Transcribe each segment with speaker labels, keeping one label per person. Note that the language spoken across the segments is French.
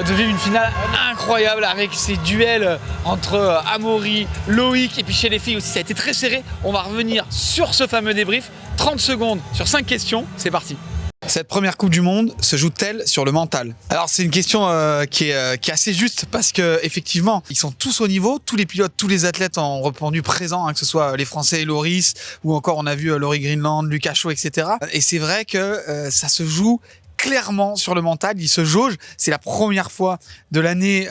Speaker 1: de vivre une finale incroyable avec ces duels entre Amaury, Loïc et puis chez les filles aussi ça a été très serré. On va revenir sur ce fameux débrief, 30 secondes sur 5 questions, c'est parti. Cette première Coupe du Monde se joue-t-elle sur le mental? Alors c'est une question qui est assez juste parce que effectivement ils sont tous au niveau, tous les pilotes, tous les athlètes ont répondu présents, hein, que ce soit les Français et Loris ou encore on a vu Laurie Greenland, Lucas Chaud, etc. Et c'est vrai que ça se joue clairement sur le mental, ils se jaugent, c'est la première fois de l'année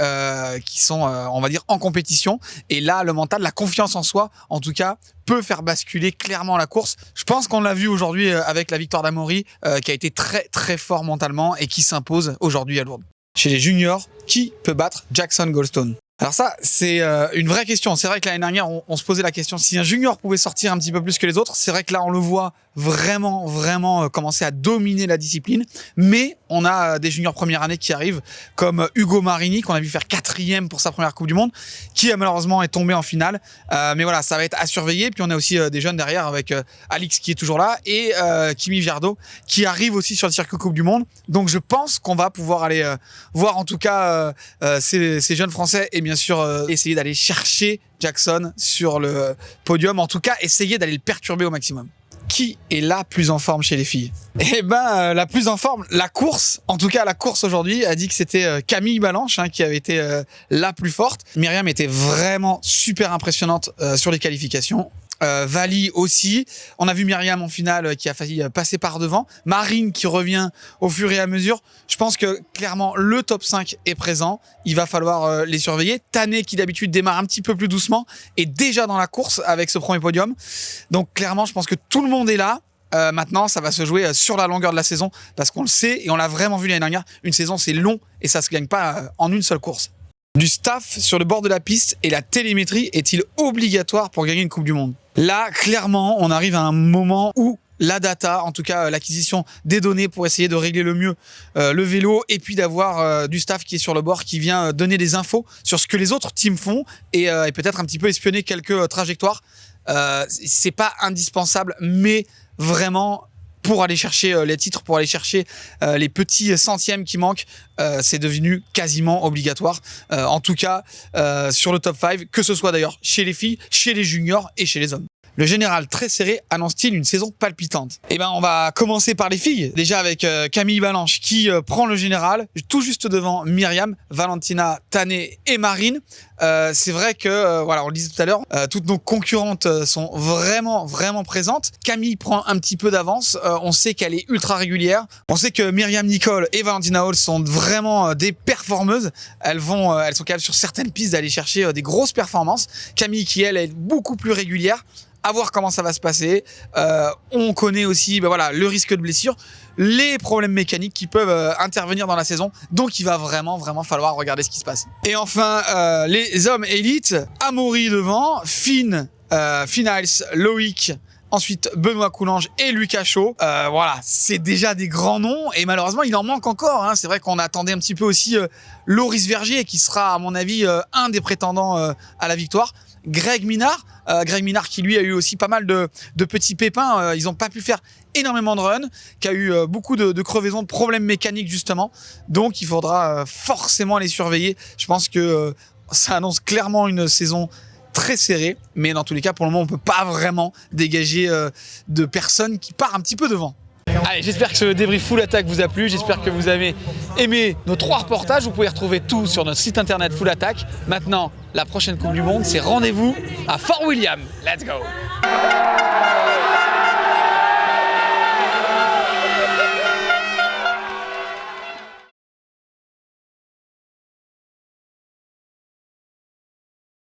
Speaker 1: qu'ils sont, on va dire, en compétition. Et là, le mental, la confiance en soi, en tout cas, peut faire basculer clairement la course. Je pense qu'on l'a vu aujourd'hui avec la victoire d'Amaury, qui a été très très fort mentalement et qui s'impose aujourd'hui à Lourdes. Chez les juniors, qui peut battre Jackson Goldstone? Alors ça, c'est une vraie question. C'est vrai que l'année dernière, on se posait la question si un junior pouvait sortir un petit peu plus que les autres. C'est vrai que là, on le voit vraiment commencer à dominer la discipline. Mais on a des juniors première année qui arrivent, comme Hugo Marini, qu'on a vu faire 4e pour sa première Coupe du Monde, qui malheureusement est tombé en finale. Mais voilà, ça va être à surveiller. Puis on a aussi des jeunes derrière avec Alix qui est toujours là et Kimi Viardot qui arrive aussi sur le circuit Coupe du Monde. Donc je pense qu'on va pouvoir aller voir en tout cas ces jeunes Français et bien sûr essayer d'aller chercher Jackson sur le podium. En tout cas, essayer d'aller le perturber au maximum. Qui est la plus en forme chez les filles? Eh ben, la plus en forme, la course. En tout cas, la course aujourd'hui a dit que c'était Camille Balanche qui avait été la plus forte. Myriam était vraiment super impressionnante sur les qualifications. Vali aussi. On a vu Myriam en finale qui a failli passer par devant. Marine qui revient au fur et à mesure. Je pense que clairement le top 5 est présent. Il va falloir les surveiller. Tané qui d'habitude démarre un petit peu plus doucement est déjà dans la course avec ce premier podium. Donc clairement je pense que tout le monde est là. Maintenant ça va se jouer sur la longueur de la saison parce qu'on le sait et on l'a vraiment vu l'année dernière. Une saison c'est long et ça se gagne pas en une seule course. Du staff sur le bord de la piste et la télémétrie est-il obligatoire pour gagner une Coupe du Monde? Là, clairement, on arrive à un moment où la data, en tout cas l'acquisition des données pour essayer de régler le mieux le vélo et puis d'avoir du staff qui est sur le bord qui vient donner des infos sur ce que les autres teams font et peut-être un petit peu espionner quelques trajectoires. C'est pas indispensable, mais vraiment pour aller chercher les titres, pour aller chercher les petits centièmes qui manquent, c'est devenu quasiment obligatoire. En tout cas, sur le top 5, que ce soit d'ailleurs chez les filles, chez les juniors et chez les hommes. Le général très serré annonce-t-il une saison palpitante? Eh ben, on va commencer par les filles. Déjà avec Camille Balanche qui prend le général, tout juste devant Myriam, Valentina, Tané et Marine. C'est vrai que, voilà, on le disait tout à l'heure, toutes nos concurrentes sont vraiment présentes. Camille prend un petit peu d'avance. On sait qu'elle est ultra régulière. On sait que Myriam Nicole et Valentina Hall sont vraiment des performeuses. Elles sont capables sur certaines pistes d'aller chercher des grosses performances. Camille qui, elle, est beaucoup plus régulière. À voir comment ça va se passer. On connaît aussi voilà, le risque de blessure, les problèmes mécaniques qui peuvent intervenir dans la saison. Donc il va vraiment falloir regarder ce qui se passe. Et enfin, les hommes élites, Amaury devant, Finn Hals, Loïc, ensuite Benoît Coulange et Lucas Chaud. Voilà, c'est déjà des grands noms et malheureusement il en manque encore. C'est vrai qu'on attendait un petit peu aussi Loris Vergier qui sera à mon avis un des prétendants à la victoire. Greg Minard qui lui a eu aussi pas mal de petits pépins, ils n'ont pas pu faire énormément de runs, qui a eu beaucoup de crevaisons, de problèmes mécaniques justement, donc il faudra forcément les surveiller. Je pense que ça annonce clairement une saison très serrée, mais dans tous les cas pour le moment on peut pas vraiment dégager de personnes qui partent un petit peu devant. Allez, j'espère que ce débrief full attack vous a plu, j'espère que vous avez aimé nos 3 reportages, vous pouvez retrouver tout sur notre site internet Full Attack. Maintenant, la prochaine Coupe du Monde, c'est rendez-vous à Fort William. Let's go!